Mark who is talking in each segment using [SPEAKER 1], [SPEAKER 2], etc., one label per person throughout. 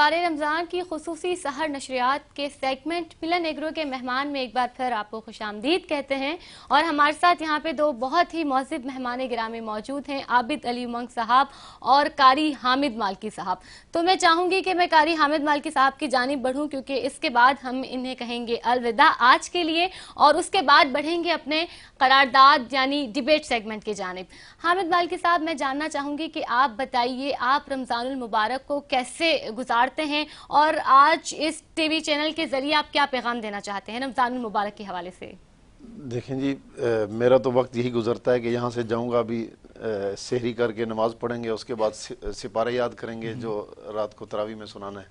[SPEAKER 1] اتوار رمضان کی خصوصی سحر نشریات کے سیگمنٹ ملن ایگرو کے مہمان میں ایک بار پھر آپ کو خوش آمدید کہتے ہیں، اور ہمارے ساتھ یہاں پہ دو بہت ہی معزز مہمان گرامی موجود ہیں، عابد علی امنگ صاحب اور قاری حامد مالکی صاحب۔ تو میں چاہوں گی کہ میں قاری حامد مالکی صاحب کی جانب بڑھوں، کیونکہ اس کے بعد ہم انہیں کہیں گے الوداع آج کے لیے، اور اس کے بعد بڑھیں گے اپنے قرارداد یعنی ڈیبیٹ سیگمنٹ کی جانب۔ حامد مالکی صاحب، میں جاننا چاہوں گی کہ آپ بتائیے آپ رمضان المبارک کو کیسے گزارتے ہیں، اور آج اس ٹی وی چینل کے ذریعے آپ کیا پیغام دینا چاہتے ہیں رمضان المبارک کے حوالے سے؟
[SPEAKER 2] دیکھیں جی، میرا تو وقت یہی گزرتا ہے کہ یہاں سے جاؤں گا، ابھی سحری کر کے نماز پڑھیں گے، اس کے بعد سپارہ یاد کریں گے جو رات کو تراویح میں سنانا ہے،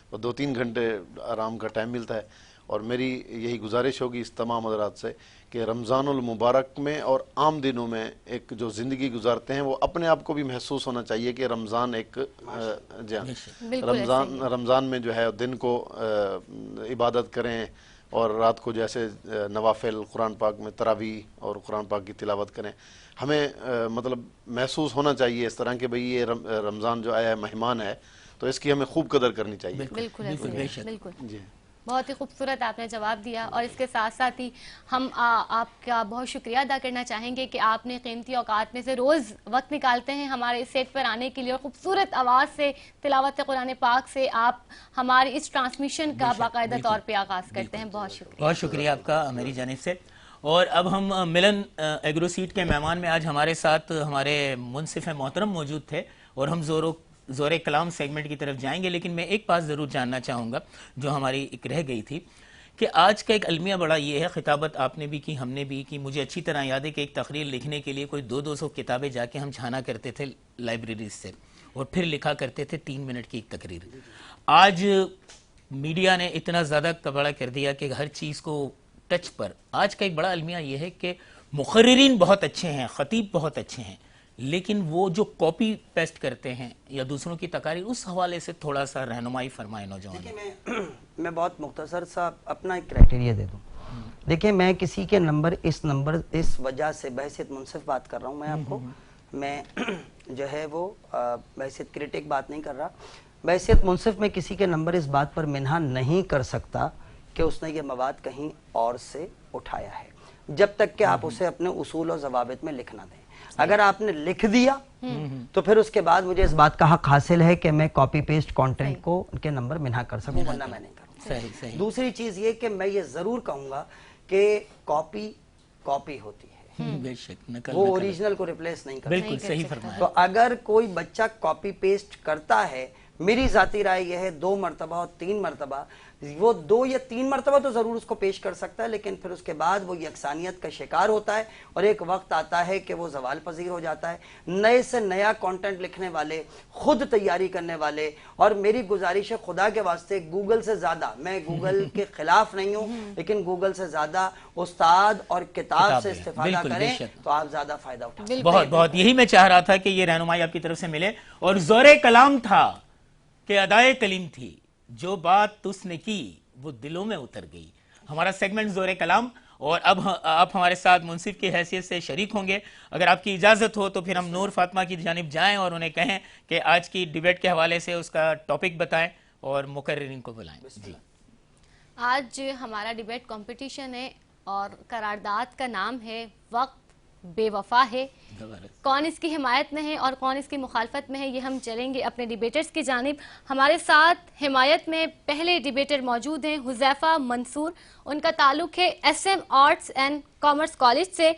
[SPEAKER 2] اور 2-3 گھنٹے آرام کا ٹائم ملتا ہے۔ اور میری یہی گزارش ہوگی اس تمام حضرات سے کہ رمضان المبارک میں اور عام دنوں میں ایک جو زندگی گزارتے ہیں وہ اپنے آپ کو بھی محسوس ہونا چاہیے کہ رمضان ایک رمضان میں جو ہے دن کو عبادت کریں، اور رات کو جیسے نوافل قرآن پاک میں تراویح اور قرآن پاک کی تلاوت کریں۔ ہمیں مطلب محسوس ہونا چاہیے اس طرح کہ بھئی یہ رمضان جو آیا ہے مہمان ہے، تو اس کی ہمیں خوب قدر کرنی چاہیے۔
[SPEAKER 1] بالکل جی، بہت ہی خوبصورت آپ نے جواب دیا، اور اس کے ساتھ ساتھ ہی ہم آپ کا بہت شکریہ ادا کرنا چاہیں گے کہ آپ نے قیمتی اوقات میں سے روز وقت نکالتے ہیں ہمارے اس سیٹ پر آنے کے لیے، اور خوبصورت آواز سے تلاوت قرآن پاک سے آپ ہماری اس ٹرانسمیشن کا باقاعدہ طور پہ آغاز کرتے ہیں۔ بہت شکریہ،
[SPEAKER 3] بہت شکریہ آپ کا میری جانب سے۔ اور اب ہم ملن ایگرو سیٹ کے مہمان میں آج ہمارے ساتھ ہمارے منصف محترم موجود تھے، اور ہم زور کلام سیگمنٹ کی طرف جائیں گے، لیکن میں ایک بات ضرور جاننا چاہوں گا جو ہماری ایک رہ گئی تھی، کہ آج کا ایک المیہ بڑا یہ ہے، خطابت آپ نے بھی کی، ہم نے بھی کی۔ مجھے اچھی طرح یاد ہے کہ ایک تقریر لکھنے کے لیے کوئی 200 کتابیں جا کے ہم چھانا کرتے تھے لائبریریز سے، اور پھر لکھا کرتے تھے 3 منٹ کی ایک تقریر۔ آج میڈیا نے اتنا زیادہ بڑا کر دیا کہ ہر چیز کو ٹچ پر۔ آج کا ایک بڑا المیہ یہ ہے کہ مقررین بہت اچھے ہیں، خطیب بہت اچھے ہیں، لیکن وہ جو کاپی پیسٹ کرتے ہیں یا دوسروں کی تقاریر، اس حوالے سے تھوڑا سا رہنمائی فرمائے نوجوان۔
[SPEAKER 4] میں بہت مختصر سا اپنا ایک کرائٹیریا دے دوں۔ دیکھیں، میں کسی کے نمبر اس وجہ سے بحثیت منصف بات کر رہا ہوں، میں آپ کو میں جو ہے وہ بحثیت کریٹک بات نہیں کر رہا، بحثیت منصف میں کسی کے نمبر اس بات پر منحا نہیں کر سکتا کہ اس نے یہ مواد کہیں اور سے اٹھایا ہے، جب تک کہ آپ اسے اپنے اصول و ضوابط میں لکھنا دیں۔ اگر آپ نے لکھ دیا تو پھر اس کے بعد مجھے اس بات کا حق حاصل ہے کہ میں کاپی پیسٹ کانٹینٹ کو ان کے نمبر منحا کر سکوں، ورنہ میں نہیں کروں۔ دوسری چیز یہ کہ میں یہ ضرور کہوں گا کہ کاپی ہوتی ہے، وہ اوریجنل کو ریپلیس نہیں کرتا۔
[SPEAKER 3] بالکل صحیح فرمایا۔
[SPEAKER 4] تو اگر کوئی بچہ کاپی پیسٹ کرتا ہے، میری ذاتی رائے یہ ہے 2 مرتبہ اور 3 مرتبہ، وہ 2 یا 3 مرتبہ تو ضرور اس کو پیش کر سکتا ہے، لیکن پھر اس کے بعد وہ یکسانیت کا شکار ہوتا ہے، اور ایک وقت آتا ہے کہ وہ زوال پذیر ہو جاتا ہے۔ نئے سے نیا کانٹینٹ لکھنے والے، خود تیاری کرنے والے، اور میری گزارش ہے خدا کے واسطے گوگل سے زیادہ، میں گوگل کے خلاف نہیں ہوں، لیکن گوگل سے زیادہ استاد اور کتاب سے استفادہ کریں تو آپ زیادہ فائدہ اٹھا سکتے ہیں۔
[SPEAKER 3] بہت یہی میں چاہ رہا تھا کہ یہ رہنمائی آپ کی طرف سے ملے، اور زور کلام تھا کہ ادائے کلیم تھی، جو بات اس نے کی وہ دلوں میں اتر گئی۔ ہمارا سیگمنٹ زور کلام، اور اب آپ ہمارے ساتھ منصف کی حیثیت سے شریک ہوں گے۔ اگر آپ کی اجازت ہو تو پھر ہم نور فاطمہ کی جانب جائیں اور انہیں کہیں کہ آج کی ڈیبیٹ کے حوالے سے اس کا ٹاپک بتائیں اور مقررین کو بلائیں۔ جی،
[SPEAKER 1] آج ہمارا ڈیبیٹ کمپٹیشن ہے، اور قرارداد کا نام ہے وقت بے وفا ہے۔ کون اس کی حمایت میں ہے اور کون اس کی مخالفت میں ہے، یہ ہم چلیں گے اپنے ڈیبیٹرز کی جانب۔ ہمارے ساتھ حمایت میں پہلے ڈیبیٹر موجود ہیں حذیفہ منصور، ان کا تعلق ہے S M arts and commerce college سے۔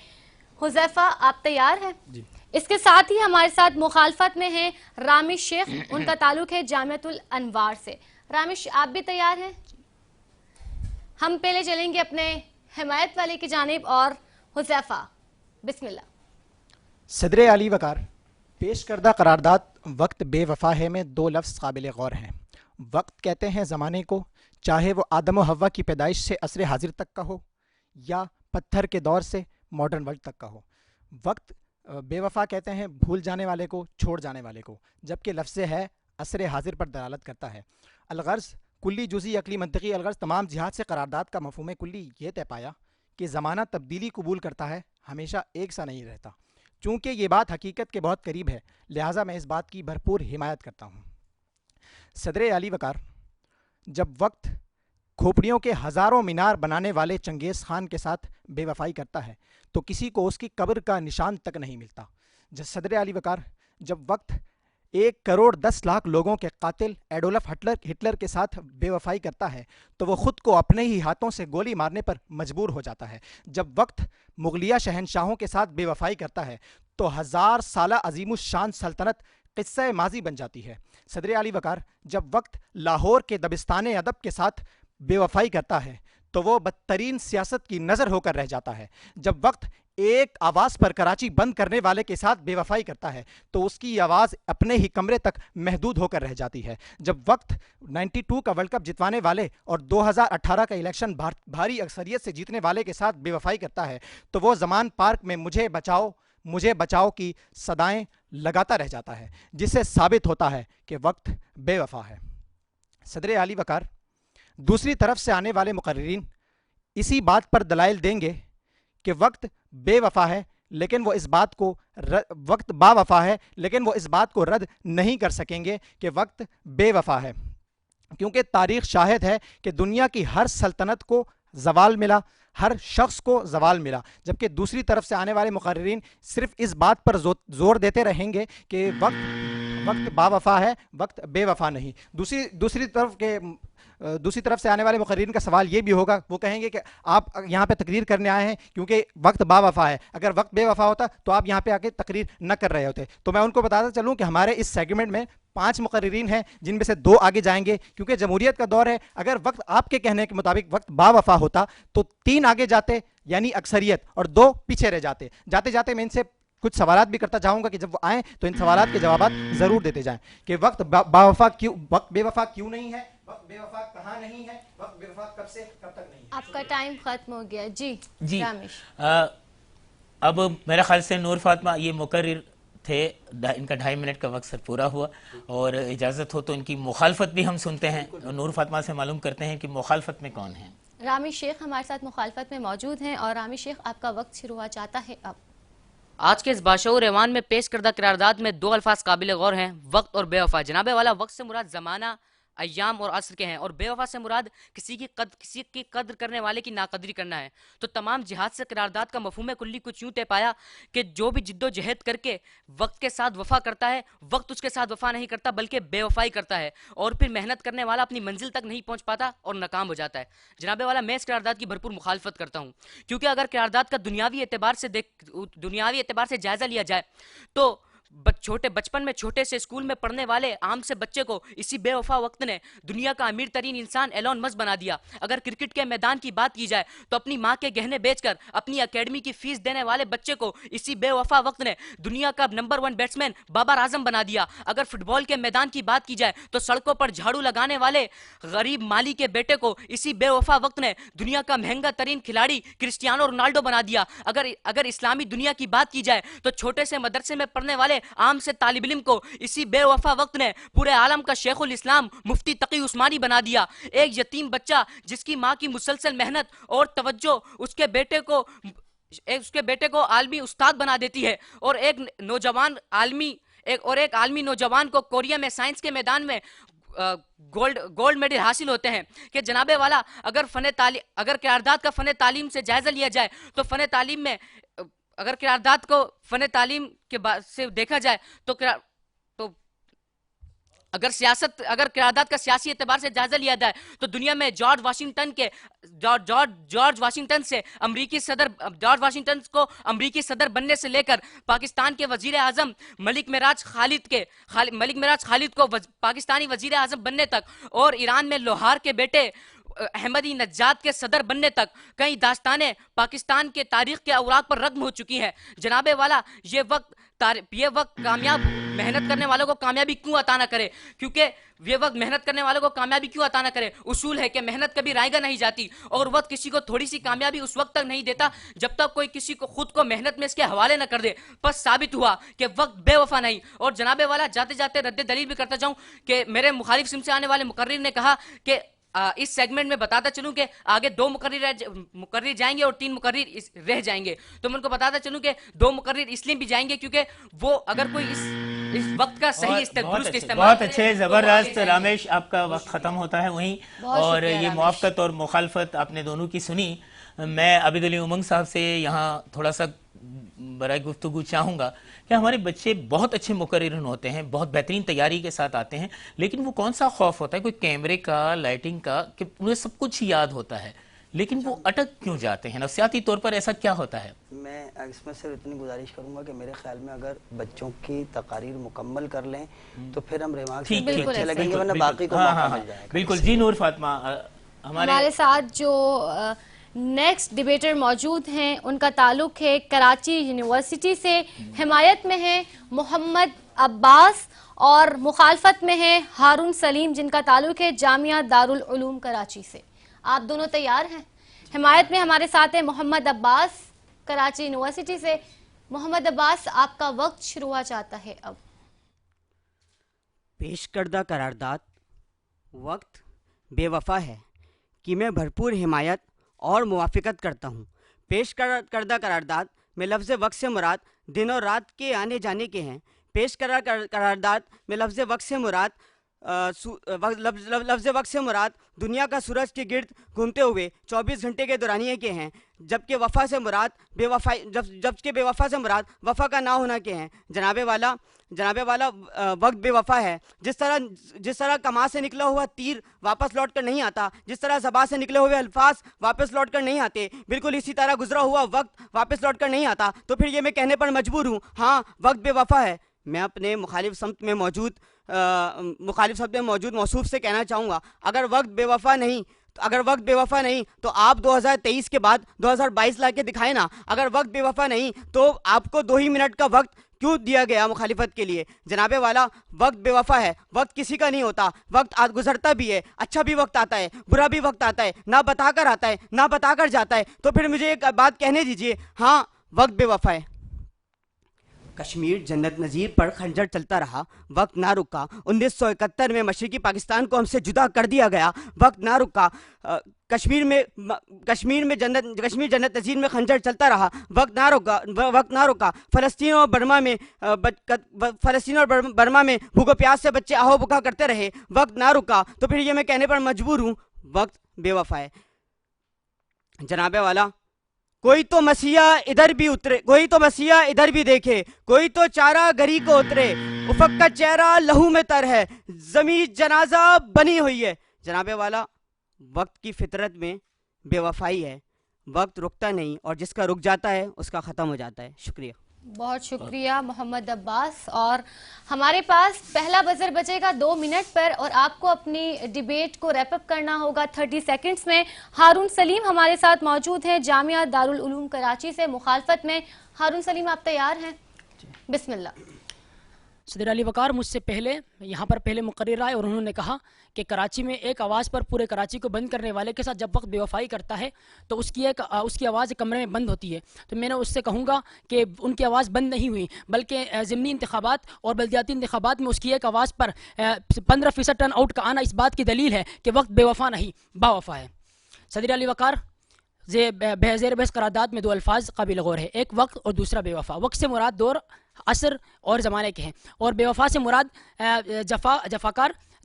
[SPEAKER 1] حذیفہ، آپ تیار ہیں؟ جی۔ اس کے ساتھ ہی ہمارے ساتھ مخالفت میں ہیں رامش شیخ، ان کا تعلق ہے جامعۃ الانوار سے۔ رامش، آپ بھی تیار ہیں؟ ہم پہلے چلیں گے اپنے حمایت والے کی جانب، اور حذیفہ بسم اللہ۔
[SPEAKER 5] صدر علی وقار، پیش کردہ قرارداد وقت بے وفا ہے میں 2 لفظ قابل غور ہیں۔ وقت کہتے ہیں زمانے کو، چاہے وہ آدم و حوا کی پیدائش سے عصر حاضر تک کا ہو، یا پتھر کے دور سے ماڈرن ورلڈ تک کا ہو۔ وقت بے وفا کہتے ہیں بھول جانے والے کو، چھوڑ جانے والے کو، جبکہ لفظ ہے عصر حاضر پر دلالت کرتا ہے۔ الغرض کلی جزئی عقلی منطقی الغرض تمام جہات سے قرارداد کا مفہوم کلی یہ طے پایا کہ زمانہ تبدیلی قبول کرتا ہے، ہمیشہ ایک سا نہیں رہتا۔ چونکہ یہ بات حقیقت کے بہت قریب ہے، لہٰذا میں اس بات کی بھرپور حمایت کرتا ہوں۔ صدر علی وقار، جب وقت کھوپڑیوں کے ہزاروں مینار بنانے والے چنگیز خان کے ساتھ بے وفائی کرتا ہے تو کسی کو اس کی قبر کا نشان تک نہیں ملتا۔ صدر علی وقار، جب وقت 1,10,00,000 لوگوں کے قاتل ایڈولف ہٹلر کے ساتھ بے وفائی کرتا ہے تو وہ خود کو اپنے ہی ہاتھوں سے گولی مارنے پر مجبور ہو جاتا ہے۔ جب وقت مغلیہ شہنشاہوں کے ساتھ بے وفائی کرتا ہے تو 1000 سالہ عظیم الشان سلطنت قصہ ماضی بن جاتی ہے۔ صدر علی وقار، جب وقت لاہور کے دبستان ادب کے ساتھ بے وفائی کرتا ہے تو وہ بدترین سیاست کی نظر ہو کر رہ جاتا ہے۔ جب وقت ایک آواز پر کراچی بند کرنے والے کے ساتھ بے وفائی کرتا ہے تو اس کی آواز اپنے ہی کمرے تک محدود ہو کر رہ جاتی ہے۔ جب وقت 92 کا ورلڈ کپ جتوانے والے اور 2018 کا الیکشن بھاری اکثریت سے جیتنے والے کے ساتھ بے وفائی کرتا ہے تو وہ زمان پارک میں مجھے بچاؤ کی صدائیں لگاتا رہ جاتا ہے، جس سے ثابت ہوتا ہے کہ وقت بے وفا ہے۔ صدر علی وقار، دوسری طرف سے آنے والے مقررین اسی بات پر دلائل دیں گے کہ وقت بے وفا ہے، لیکن وہ اس بات کو وقت با وفا ہے، لیکن وہ اس بات کو رد نہیں کر سکیں گے کہ وقت بے وفا ہے، کیونکہ تاریخ شاہد ہے کہ دنیا کی ہر سلطنت کو زوال ملا، ہر شخص کو زوال ملا، جبکہ دوسری طرف سے آنے والے مقررین صرف اس بات پر زور دیتے رہیں گے کہ وقت با وفا ہے، وقت بے وفا نہیں۔ دوسری طرف سے آنے والے مقررین کا سوال یہ بھی ہوگا، وہ کہیں گے کہ آپ یہاں پہ تقریر کرنے آئے ہیں کیونکہ وقت با وفا ہے، اگر وقت بے وفا ہوتا تو آپ یہاں پہ آ کے تقریر نہ کر رہے ہوتے۔ تو میں ان کو بتاتا چلوں کہ ہمارے اس سیگمنٹ میں 5 مقررین ہیں جن میں سے 2 آگے جائیں گے، کیونکہ جمہوریت کا دور ہے۔ اگر وقت آپ کے کہنے کے مطابق وقت با وفا ہوتا تو 3 آگے جاتے یعنی اکثریت، اور 2 پیچھے رہ جاتے۔ جاتے جاتے میں ان سے کچھ سوالات بھی کرتا چاہوں گا کہ جب وہ آئیں تو ان سوالات کے جوابات ضرور دیتے جائیں کہ وقت بے وفا کیوں نہیں ہے، وقت بے وفا کہاں نہیں ہے، وقت بے وفا کب سے کب تک نہیں ہے۔
[SPEAKER 1] آپ کا ٹائم ختم ہو گیا۔ جی رامیش،
[SPEAKER 3] اب میرا خیال سے نور فاطمہ یہ مقرر تھے، ان کا 2.5 منٹ کا وقت سر پورا ہوا، اور اجازت ہو تو ان کی مخالفت بھی ہم سنتے ہیں، نور فاطمہ سے معلوم کرتے ہیں کہ مخالفت میں کون ہیں۔
[SPEAKER 1] رامی شیخ ہمارے ساتھ مخالفت میں موجود ہیں، اور رامی شیخ آپ کا وقت شروع ہوا چاہتا ہے اب۔
[SPEAKER 6] آج کے اس باشعور ایوان میں پیش کردہ قرارداد میں 2 الفاظ قابل غور ہیں، وقت اور بے وفا۔ جناب والا، وقت سے مراد زمانہ، ایام اور عصر کے ہیں، اور بے وفا سے مراد کسی کی قدر کرنے والے کی ناقدری کرنا ہے۔ تو تمام جہات سے قرارداد کا مفہوم کلی کچھ یوں طے پایا کہ جو بھی جد و جہد کر کے وقت کے ساتھ وفا کرتا ہے، وقت اس کے ساتھ وفا نہیں کرتا بلکہ بے وفائی کرتا ہے، اور پھر محنت کرنے والا اپنی منزل تک نہیں پہنچ پاتا اور ناکام ہو جاتا ہے۔ جناب والا، میں اس قرارداد کی بھرپور مخالفت کرتا ہوں، کیونکہ اگر قرارداد کا دنیاوی اعتبار سے جائزہ لیا جائے تو بچپن میں چھوٹے سے اسکول میں پڑھنے والے عام سے بچے کو اسی بے وفا وقت نے دنیا کا امیر ترین انسان ایلون مسک بنا دیا۔ اگر کرکٹ کے میدان کی بات کی جائے تو اپنی ماں کے گہنے بیچ کر اپنی اکیڈمی کی فیس دینے والے بچے کو اسی بے وفا وقت نے دنیا کا نمبر 1 بیٹسمین بابر اعظم بنا دیا۔ اگر فٹ بال کے میدان کی بات کی جائے تو سڑکوں پر جھاڑو لگانے والے غریب مالی کے بیٹے کو اسی بے وفا وقت نے دنیا کا مہنگا ترین کھلاڑی کرسٹیانو رونالڈو بنا دیا۔ اگر اسلامی دنیا کی بات کی جائے تو چھوٹے سے مدرسے میں پڑھنے والے عام سے طالب علم کو اسی بے وفا وقت نے پورے عالم کا شیخ الاسلام مفتی تقی عثمانی بنا دیا۔ ایک یتیم بچہ جس کی ماں کی مسلسل محنت اور توجہ اس کے بیٹے کو عالمی استاد بنا دیتی ہے، اور ایک عالمی نوجوان کو کوریا میں سائنس کے میدان میں گولڈ میڈل حاصل ہوتے ہیں۔ کہ جناب والا، اگر قرارداد کا فن تعلیم سے جائزہ لیا جائے تو فن تعلیم میں اگر قرارداد کو فن تعلیم کے سے دیکھا جائے تو اگر قرارداد کا سیاسی اعتبار سے جائزہ لیا جائے تو دنیا میں جارج واشنگٹن کو امریکی صدر بننے سے لے کر پاکستان کے وزیر اعظم ملک معراج خالد کو پاکستانی وزیر اعظم بننے تک، اور ایران میں لوہار کے بیٹے احمدی نجات کے صدر بننے تک کئی داستانیں پاکستان کے تاریخ کے اوراق پر رقم ہو چکی ہیں۔ جناب والا، یہ وقت کامیاب محنت کرنے والوں کو کامیابی کیوں عطا نہ کرے؟ کیونکہ یہ وقت محنت کرنے والوں کو کامیابی کیوں عطا نہ کرے؟ اصول ہے کہ محنت کبھی رائیگاں نہیں جاتی، اور وقت کسی کو تھوڑی سی کامیابی اس وقت تک نہیں دیتا جب تک کوئی کسی کو خود کو محنت میں اس کے حوالے نہ کر دے۔ بس ثابت ہوا کہ وقت بے وفا نہیں۔ اور جناب والا، جاتے جاتے رد دلیل بھی کرتا جاؤں کہ میرے مخالف سمت سے آنے والے مقرر نے کہا کہ اس سیگمنٹ میں بتاتا چلوں کہ آگے 2 مقرر جائیں گے اور 3 مقرر رہ جائیں گے۔ تو میں ان کو بتاتا چلوں کہ 2 مقرر اس لیے بھی جائیں گے کیونکہ وہ اگر کوئی اس وقت کا صحیح درست استعمال.
[SPEAKER 3] بہت اچھے، زبردست. رامیش، آپ کا وقت ختم ہوتا ہے وہیں، اور یہ موافقت اور مخالفت آپ نے دونوں کی سنی. میں عابد علی امنگ صاحب سے یہاں تھوڑا سا برائے گفتگو چاہوں گا کہ ہمارے بچے بہت اچھے مقررین ہوتے ہیں، بہت بہترین تیاری کے ساتھ آتے ہیں، لیکن وہ کون سا خوف ہوتا ہے، کوئی کیمرے کا، لائٹنگ کا، کہ انہیں سب کچھ یاد ہوتا ہے لیکن وہ اٹک کیوں جاتے ہیں؟ نفسیاتی طور پر ایسا کیا ہوتا ہے؟
[SPEAKER 4] میں اس میں صرف اتنی گزارش کروں گا کہ میرے خیال میں اگر بچوں کی تقاریر مکمل کر لیں تو پھر ہم ریمارکس اچھے لگیں گے، ورنہ باقی کو موقع مل جائے گا.
[SPEAKER 3] بالکل. جی نور فاطمہ،
[SPEAKER 1] ہمارے ساتھ جو نیکسٹ ڈیبیٹر موجود ہیں ان کا تعلق ہے کراچی یونیورسٹی سے. حمایت میں ہے محمد عباس اور مخالفت میں ہے ہارون سلیم جن کا تعلق ہے جامعہ دارالعلوم کراچی سے. آپ دونوں تیار ہیں؟ حمایت میں ہمارے ساتھ ہے محمد عباس کراچی یونیورسٹی سے. محمد عباس، آپ کا وقت شروع ہوا چاہتا ہے اب.
[SPEAKER 7] پیش کردہ قرارداد وقت بے وفا ہے کہ میں بھرپور حمایت اور موافقت کرتا ہوں. پیش کردہ قرارداد میں لفظ وقت سے مراد دن اور رات کے آنے جانے کے ہیں. پیش کردہ قرارداد میں لفظ وقت سے مراد دنیا کا سورج کے گرد گھومتے ہوئے 24 گھنٹے کے دورانیے کے ہیں، جبکہ وفا سے مراد بے وفا سے مراد وفا کا نہ ہونا کے ہیں. جناب والا وقت بے وفا ہے. جس طرح کما سے نکلا ہوا تیر واپس لوٹ کر نہیں آتا، جس طرح زبان سے نکلے ہوئے الفاظ واپس لوٹ کر نہیں آتے، بالکل اسی طرح گزرا ہوا وقت واپس لوٹ کر نہیں آتا. تو پھر یہ میں کہنے پر مجبور ہوں، ہاں وقت بے وفا ہے. میں اپنے مخالف سمت میں موجود موصوف سے کہنا چاہوں گا، اگر وقت بے وفا نہیں تو آپ 2023 کے بعد 2022 لا کے دکھائیں نا. اگر وقت بے وفا نہیں تو آپ کو 2 ہی منٹ کا وقت کیوں دیا گیا مخالفت کے لیے؟ جناب والا وقت بے وفا ہے. وقت کسی کا نہیں ہوتا. وقت گزرتا بھی ہے، اچھا بھی وقت آتا ہے، برا بھی وقت آتا ہے، نہ بتا کر آتا ہے، نہ بتا کر جاتا ہے. تو پھر مجھے ایک بات کہنے دیجئے، ہاں وقت بے وفا ہے. کشمیر جنت نظیر پر خنجر چلتا رہا، وقت نہ رکا. 1971 میں مشرقی پاکستان کو ہم سے جدا کر دیا گیا، وقت نہ رکا. کشمیر جنت نظیر میں خنجر چلتا رہا، وقت نہ رکا. فلسطین اور برما میں بھوک و پیاس سے بچے آہو بکا کرتے رہے، وقت نہ رکا. تو پھر یہ میں کہنے پر مجبور ہوں، وقت بے وفا ہے. جناب والا کوئی تو مسیحا ادھر بھی اترے، کوئی تو مسیحا ادھر بھی دیکھے، کوئی تو چارہ گری کو اترے. افق کا چہرہ لہو میں تر ہے، زمین جنازہ بنی ہوئی ہے. جناب والا وقت کی فطرت میں بے وفائی ہے. وقت رکتا نہیں، اور جس کا رک جاتا ہے اس کا ختم ہو جاتا ہے. شکریہ.
[SPEAKER 1] بہت شکریہ محمد عباس. اور ہمارے پاس پہلا بزر بچے گا 2 منٹ پر، اور آپ کو اپنی ڈیبیٹ کو ریپ اپ کرنا ہوگا 30 سیکنڈز میں. ہارون سلیم ہمارے ساتھ موجود ہیں جامعہ دارالعلوم کراچی سے مخالفت میں. ہارون سلیم، آپ تیار ہیں؟ بسم اللہ.
[SPEAKER 8] صدر علی وقار مجھ سے یہاں پر پہلے مقرر آئے اور انہوں نے کہا کہ کراچی میں ایک آواز پر پورے کراچی کو بند کرنے والے کے ساتھ جب وقت بے وفائی کرتا ہے تو اس کی آواز کمرے میں بند ہوتی ہے. تو میں نے اس سے کہوں گا کہ ان کی آواز بند نہیں ہوئی، بلکہ ضمنی انتخابات اور بلدیاتی انتخابات میں اس کی ایک آواز پر 15% ٹرن آؤٹ کا آنا اس بات کی دلیل ہے کہ وقت بے وفا نہیں با وفا ہے. صدر علی وقار، زیر بحث قرارداد میں 2 الفاظ قابل غور ہے، ایک وقت اور دوسرا بے وفا. وقت سے مراد دور، عصر اور زمانے کے ہیں، اور بے وفا سے مراد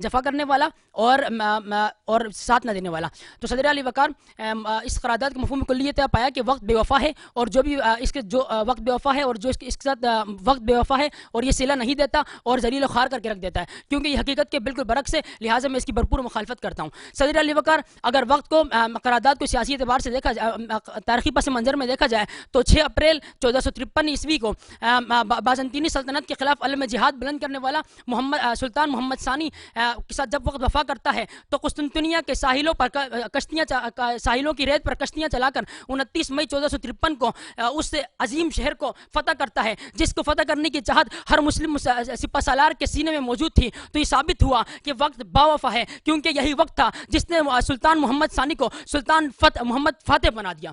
[SPEAKER 8] جفا کرنے والا اور ساتھ نہ دینے والا. تو صدر علی وقار اس قرارداد کے مفہوم کلی یہ پایا کہ وقت بے وفا ہے، اور جو بھی اس کے جو وقت بے وفا ہے اور جو اس کے ساتھ وقت بے وفا ہے اور یہ صلہ نہیں دیتا اور ذلیل و خوار کر کے رکھ دیتا ہے، کیونکہ یہ حقیقت کے بالکل برعکس ہے. لہٰذا میں اس کی بھرپور مخالفت کرتا ہوں. صدر علی وقار، اگر وقت کو قرارداد کو سیاسی اعتبار سے دیکھا جائے، تاریخی پس منظر میں دیکھا جائے تو 6 اپریل 1453 عیسوی کو بازنطینی سلطنت کے خلاف علم جہاد بلند کرنے والا سلطان محمد ثانی کے ساتھ جب وقت وفا کرتا ہے تو قسطنطنیہ کے ساحلوں کی ریت پر کشتیاں چلا کر 29 مئی 1453 کو اس عظیم شہر کو فتح کرتا ہے، جس کو فتح کرنے کی چاہت ہر مسلم سپہ سالار کے سینے میں موجود تھی. تو یہ ثابت ہوا کہ وقت با وفا ہے، کیونکہ یہی وقت تھا جس نے سلطان محمد ثانی کو سلطان محمد فاتح بنا دیا.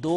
[SPEAKER 3] 2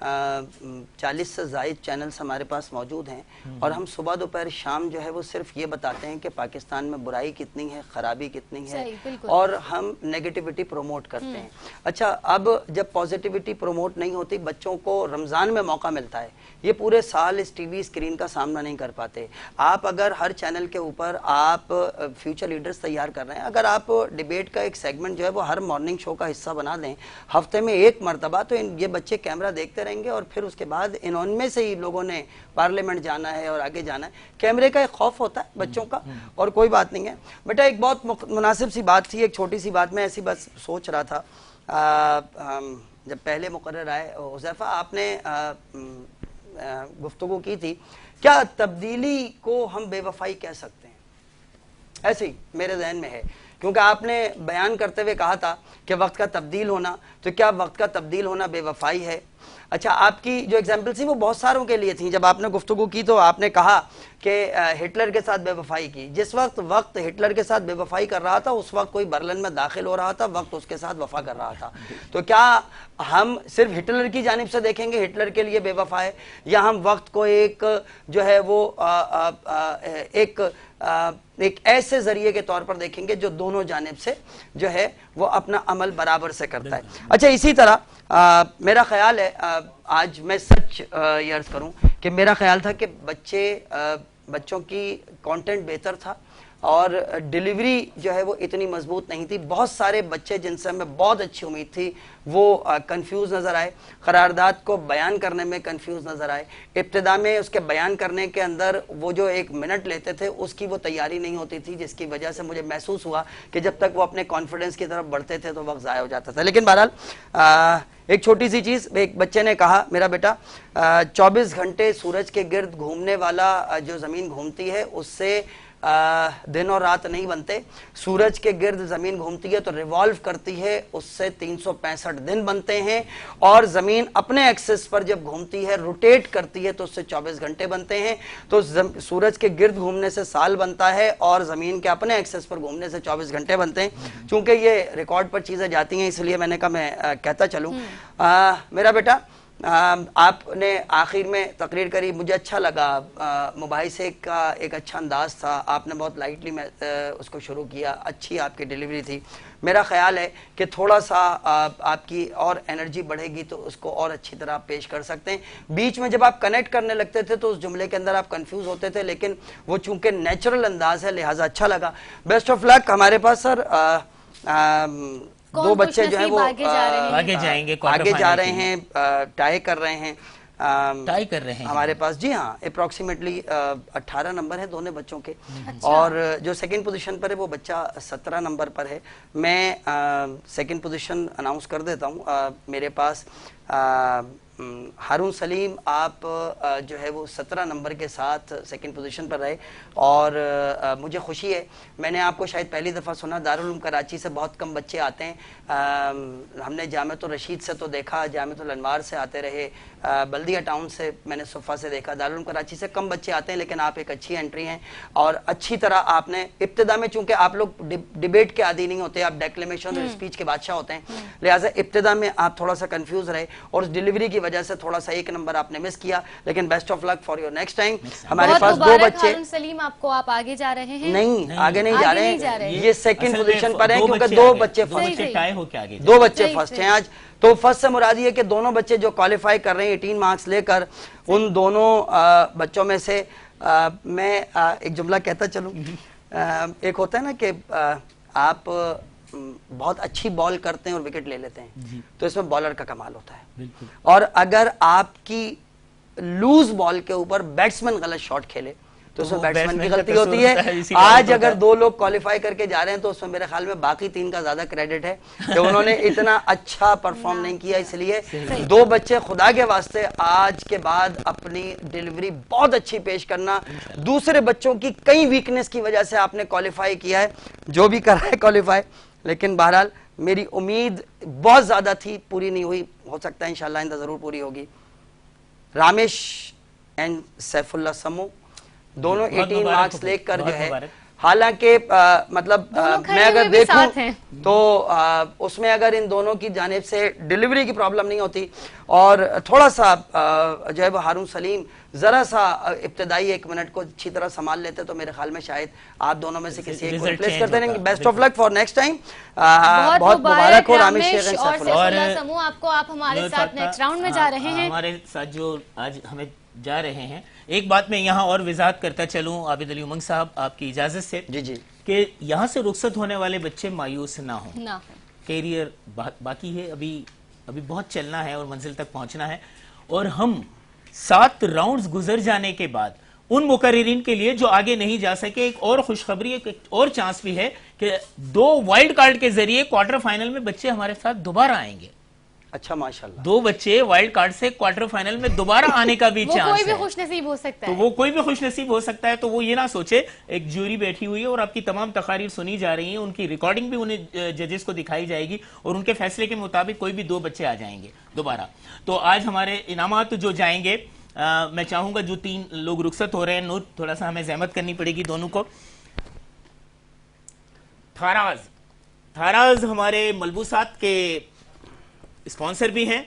[SPEAKER 4] 40 سے زائد چینلز ہمارے پاس موجود ہیں اور ہم صبح دوپہر شام جو ہے وہ صرف یہ بتاتے ہیں کہ پاکستان میں برائی کتنی ہے, خرابی کتنی ہے, اور ہم نیگیٹیوٹی پروموٹ کرتے ہیں. اچھا, اب جب پازیٹیوٹی پروموٹ نہیں ہوتی, بچوں کو رمضان میں موقع ملتا ہے, یہ پورے سال اس ٹی وی اسکرین کا سامنا نہیں کر پاتے. آپ اگر ہر چینل کے اوپر آپ فیوچر لیڈرز تیار کر رہے ہیں, اگر آپ ڈیبیٹ کا ایک سیگمنٹ جو ہے وہ ہر مارننگ شو کا حصہ بنا دیں ہفتے میں ایک مرتبہ, تو یہ بچے کیمرہ دیکھتے رہیں گے اور پھر اس کے بعد ان میں سے ہی لوگوں نے پارلیمنٹ جانا ہے اور آگے جانا ہے. کیمرے کا ایک خوف ہوتا ہے بچوں کا, اور کوئی بات نہیں ہے. بیٹا ایک بہت مناسب سی بات تھی, ایک چھوٹی سی بات, میں ایسی بس سوچ رہا تھا جب پہلے مقرر آئے حذیفہ, آپ نے گفتگو کی تھی, کیا تبدیلی کو ہم بے وفائی کہہ سکتے ہیں؟ ایسے ہی میرے ذہن میں ہے, کیونکہ آپ نے بیان کرتے ہوئے کہا تھا کہ وقت کا تبدیل ہونا, تو کیا وقت کا تبدیل ہونا بے وفائی ہے؟ اچھا, آپ کی جو ایگزامپل تھی وہ بہت ساروں کے لیے تھیں. جب آپ نے گفتگو کی تو آپ نے کہا کہ ہٹلر کے ساتھ بے وفائی کی. جس وقت ہٹلر کے ساتھ بے وفائی کر رہا تھا اس وقت کوئی برلن میں داخل ہو رہا تھا, وقت اس کے ساتھ وفا کر رہا تھا. تو کیا ہم صرف ہٹلر کی جانب سے دیکھیں گے ہٹلر کے لیے بے وفا ہے, یا ہم وقت کو ایک جو ہے وہ ایک ایسے ذریعے کے طور پر دیکھیں گے جو دونوں جانب سے جو ہے وہ اپنا عمل برابر سے کرتا ہے؟ اچھا, اسی طرح میرا خیال ہے, آج میں سچ یہ عرض کروں کہ میرا خیال تھا کہ بچوں کی کانٹینٹ بہتر تھا اور ڈیلیوری جو ہے وہ اتنی مضبوط نہیں تھی. بہت سارے بچے جن سے ہمیں بہت اچھی امید تھی وہ کنفیوز نظر آئے, قرارداد کو بیان کرنے میں کنفیوز نظر آئے. ابتدا میں اس کے بیان کرنے کے اندر وہ جو 1 منٹ لیتے تھے اس کی وہ تیاری نہیں ہوتی تھی, جس کی وجہ سے مجھے محسوس ہوا کہ جب تک وہ اپنے کانفیڈنس کی طرف بڑھتے تھے تو وقت ضائع ہو جاتا تھا. لیکن بہرحال ایک چھوٹی سی چیز, ایک بچے نے کہا, میرا بیٹا 24 گھنٹے سورج کے گرد گھومنے والا جو زمین گھومتی ہے اس سے دن اور رات نہیں بنتے. سورج کے گرد زمین گھومتی ہے تو ریوالو کرتی ہے, اس سے 365 دن بنتے ہیں, اور زمین اپنے ایکسس پر جب گھومتی ہے روٹیٹ کرتی ہے تو اس سے 24 گھنٹے بنتے ہیں. تو سورج کے گرد گھومنے سے سال بنتا ہے اور زمین کے اپنے ایکسس پر گھومنے سے 24 گھنٹے بنتے ہیں. چونکہ یہ ریکارڈ پر چیزیں جاتی ہیں اس لیے میں نے کہا میں کہتا چلوں. میرا بیٹا, آپ نے آخر میں تقریر کری, مجھے اچھا لگا, مباحثے کا ایک اچھا انداز تھا, آپ نے بہت لائٹلی میں اس کو شروع کیا, اچھی آپ کی ڈیلیوری تھی. میرا خیال ہے کہ تھوڑا سا آپ کی اور انرجی بڑھے گی تو اس کو اور اچھی طرح آپ پیش کر سکتے ہیں. بیچ میں جب آپ کنیکٹ کرنے لگتے تھے تو اس جملے کے اندر آپ کنفیوز ہوتے تھے, لیکن وہ چونکہ نیچرل انداز ہے لہٰذا اچھا لگا. بیسٹ آف لک. ہمارے پاس سر 2 بچے جو ہیں وہ
[SPEAKER 3] آگے جائیں گے,
[SPEAKER 4] آگے جا رہے ہیں, ٹائی کر رہے ہیں,
[SPEAKER 3] ٹائی کر رہے ہیں
[SPEAKER 4] ہمارے پاس. جی ہاں, اپروکسیمیٹلی 18 نمبر ہیں دونوں بچوں کے, اور جو سیکنڈ پوزیشن پر ہے وہ بچہ 17 نمبر پر ہے. میں سیکنڈ پوزیشن اناؤنس کر دیتا ہوں. میرے پاس ہارون سلیم آپ جو ہے وہ 17 نمبر کے ساتھ سیکنڈ پوزیشن پر رہے, اور مجھے خوشی ہے, میں نے آپ کو شاید پہلی دفعہ سنا, دارالعلوم کراچی سے بہت کم بچے آتے ہیں. ہم نے جامعۃ الرشید سے تو دیکھا, جامعۃ الانوار سے آتے رہے, بلدیہ ٹاؤن سے میں نے صفا سے دیکھا, دارالعلوم کراچی سے کم بچے آتے ہیں, لیکن آپ ایک اچھی انٹری ہیں اور اچھی طرح آپ نے ابتدا میں, چونکہ آپ لوگ ڈیبیٹ کے عادی نہیں ہوتے, آپ ڈیکلیمیشن اور اسپیچ کے بادشاہ ہوتے ہیں, لہٰذا ابتدا میں آپ تھوڑا سا کنفیوز رہے اور اس ڈیلیوری کی وجہ سے تھوڑا سا 1 نمبر آپ نے مس کیا. لیکن best of luck for your next time. ہمارے پاس 2 بچے.
[SPEAKER 1] ہارون سلیم, آپ کو آپ آگے جا رہے ہیں؟
[SPEAKER 4] نہیں, آگے نہیں جا رہے ہیں, یہ سیکنڈ پوزیشن پر ہیں کیونکہ 2 بچے فرسٹ ہیں آج. تو فرسٹ سے مراد یہ کہ دونوں بچے جو کوالیفائی کر رہے ہیں 18 مارکس لے کر, ان دونوں بچوں میں سے میں ایک جملہ کہتا چلوں. ایک ہوتا ہے نا کہ آپ بہت اچھی بال کرتے ہیں اور وکٹ لے لیتے ہیں, تو اس میں بالر کا کمال ہوتا ہے. اور اگر آپ کی لوز بال کے اوپر بیٹسمین غلط شاٹ کھیلے تو اس میں بیٹسمین کی غلطی ہوتی ہے. آج اگر 2 لوگ کوالیفائی کر کے جا رہے ہیں تو اس میں میرے خیال میں باقی 3 کا زیادہ کریڈٹ ہے کہ انہوں نے اتنا اچھا پرفارم نہیں کیا. اس لیے 2 بچے خدا کے واسطے آج کے بعد اپنی ڈیلیوری بہت اچھی پیش کرنا. دوسرے بچوں کی کئی ویکنس کی وجہ سے آپ نے کوالیفائی کیا ہے, جو بھی کرا ہے کوالیفائی, لیکن بہرحال میری امید بہت زیادہ تھی, پوری نہیں ہوئی, ہو سکتا ہے انشاءاللہ آئندہ ضرور پوری ہوگی. رامیش اینڈ سیف اللہ سمو دونوں 18 مارکس لے کر جو ہے حالانکہ مطلب میں اگر دیکھوں تو اس میں اگر ان دونوں کی جانب سے ڈیلیوری کی پرابلم نہیں ہوتی اور تھوڑا سا جو ہے وہ ہارون سلیم ذرا سا ابتدائی 1 منٹ کو اچھی طرح سنبھال لیتے تو میرے خیال میں شاید آپ دونوں میں سے کسی ایک کو ریپلیس کرتے ہیں. Best of luck for next time. بہت مبارک ہو رامش شیخ
[SPEAKER 1] اور سمو آپ کو, آپ ہمارے ساتھ نیکسٹ راؤنڈ میں جا رہے ہیں.
[SPEAKER 3] ہمارے ساتھ جو آج ہمیں جا رہے ہیں, ایک بات میں یہاں اور وضاحت کرتا چلوں عابد علی امنگ صاحب آپ کی اجازت سے,
[SPEAKER 4] جی
[SPEAKER 3] کہ یہاں سے رخصت ہونے والے بچے مایوس نہ ہوں. کیریئر باقی ہے, ابھی بہت چلنا ہے اور منزل تک پہنچنا ہے. اور ہم 7 راؤنڈز گزر جانے کے بعد ان مقررین کے لیے جو آگے نہیں جا سکے ایک اور خوشخبری, ایک اور چانس بھی ہے کہ 2 وائلڈ کارڈ کے ذریعے کوارٹر فائنل میں بچے ہمارے ساتھ دوبارہ آئیں گے.
[SPEAKER 4] اچھا ماشاءاللہ,
[SPEAKER 3] 2 بچے وائلڈ کارڈ سے کوارٹر فائنل میں دوبارہ آنے کا بھی چانس ہے.
[SPEAKER 1] کوئی بھی خوش نصیب ہو سکتا ہے,
[SPEAKER 3] تو وہ کوئی بھی خوش نصیب ہو سکتا ہے. تو وہ یہ نہ سوچے, ایک جوری بیٹھی ہوئی ہے اور آپ کی تمام تقاریر سنی جا رہی ہیں, ان کی ریکارڈنگ بھی انہیں ججز کو دکھائی جائے گی اور ان کے فیصلے کے مطابق کوئی بھی 2 بچے آ جائیں گے دوبارہ. تو آج ہمارے انعامات جو جائیں گے, میں چاہوں گا جو 3 لوگ رخصت ہو رہے ہیں, نور تھوڑا سا ہمیں زحمت کرنی پڑے گی دونوں کو. تھاراز ہمارے ملبوسات کے اسپانسر بھی ہیں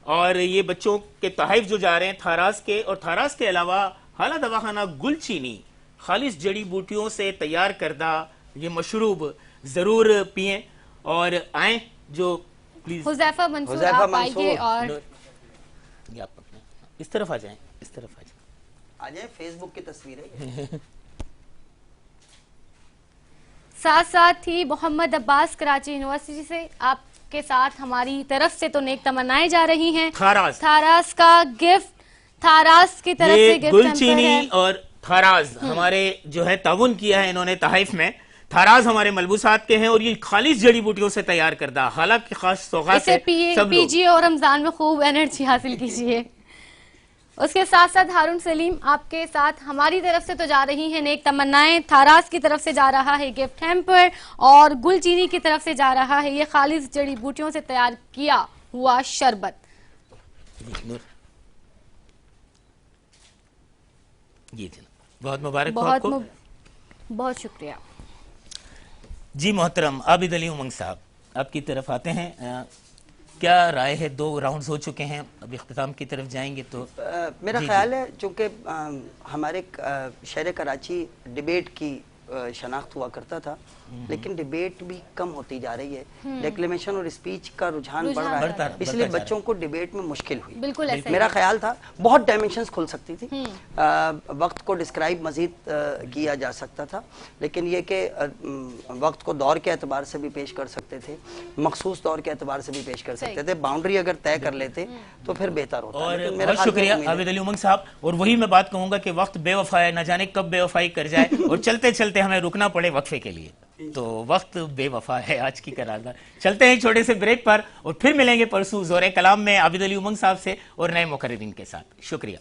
[SPEAKER 3] اور یہ بچوں کے تحائف جو جا رہے ہیں تھاراز کے, اور تھاراز کے علاوہ حالہ دواخانہ گل چینی خالص جڑی بوٹیوں سے تیار کردہ یہ مشروب ضرور پئیں اور آئیں. جو پلیز
[SPEAKER 1] حذیفہ منصور آپ آئیے اور
[SPEAKER 3] اس طرف آ جائیں, اس طرف
[SPEAKER 4] آ جائیں. فیس بک کی تصویر ہے.
[SPEAKER 1] ساتھ ہی محمد عباس کراچی یونیورسٹی سے آپ کے ساتھ ہماری طرف سے تو نیک تمنائیں جا رہی ہیں. تھاراز کا گفٹ, تھاراز کی طرف سے گفٹ
[SPEAKER 3] گل چینی اور تھاراز ہمارے جو ہے تعاون کیا ہے انہوں نے تحائف میں. تھاراز ہمارے ملبوسات کے ہیں اور یہ خالص جڑی بوٹیوں سے تیار کردہ, حالانکہ خاص سوغات سے
[SPEAKER 1] پیجیے اور رمضان میں خوب انرجی حاصل کیجیے. اس کے ساتھ ساتھ ہارون سلیم آپ کے ساتھ ہماری طرف سے تو جا رہی ہیں نیک تمنائیں, تھاراز کی طرف سے جا رہا ہے گفٹ ہیمپر اور گل چینی کی طرف سے جا رہا ہے یہ خالص جڑی بوٹیوں سے تیار کیا ہوا شربت.
[SPEAKER 3] جی بہت مبارک ہو آپ کو.
[SPEAKER 1] بہت شکریہ.
[SPEAKER 3] جی محترم عابد علی امنگ صاحب, آپ کی طرف آتے ہیں. کیا رائے ہے؟ 2 راؤنڈز ہو چکے ہیں, اب اختتام کی طرف جائیں گے. تو
[SPEAKER 4] میرا خیال ہے چونکہ ہمارے شہر کراچی ڈیبیٹ کی شناخت ہوا کرتا تھا, لیکن ڈیبیٹ بھی کم ہوتی جا رہی ہے. ڈیکلیمیشن اور اسپیچ کا رجحان بڑھ رہا ہے, اس لیے بچوں کو ڈیبیٹ میں مشکل ہوئی.
[SPEAKER 1] بالکل
[SPEAKER 4] میرا خیال تھا بہت ڈائمنشنز کھل سکتی تھی, وقت کو ڈسکرائب مزید کیا جا سکتا تھا, لیکن یہ کہ وقت کو دور کے اعتبار سے بھی پیش کر سکتے تھے, مخصوص دور کے اعتبار سے بھی پیش کر سکتے تھے. باؤنڈری اگر طے کر لیتے تو پھر بہتر ہوتا.
[SPEAKER 3] اور بہت شکریہ عابد علی امنگ صاحب. اور وہی میں بات کہوں گا کہ وقت بے وفا ہے, نہ جانے کب بے وفائی کر جائے اور چلتے چلتے ہمیں رکنا پڑے وقفے کے لیے. تو وقت بے وفا ہے آج کی قرارداد. چلتے ہیں چھوٹے سے بریک پر اور پھر ملیں گے پرسوں زور کلام میں عابد علی امنگ صاحب سے اور نئے مقررین کے ساتھ. شکریہ.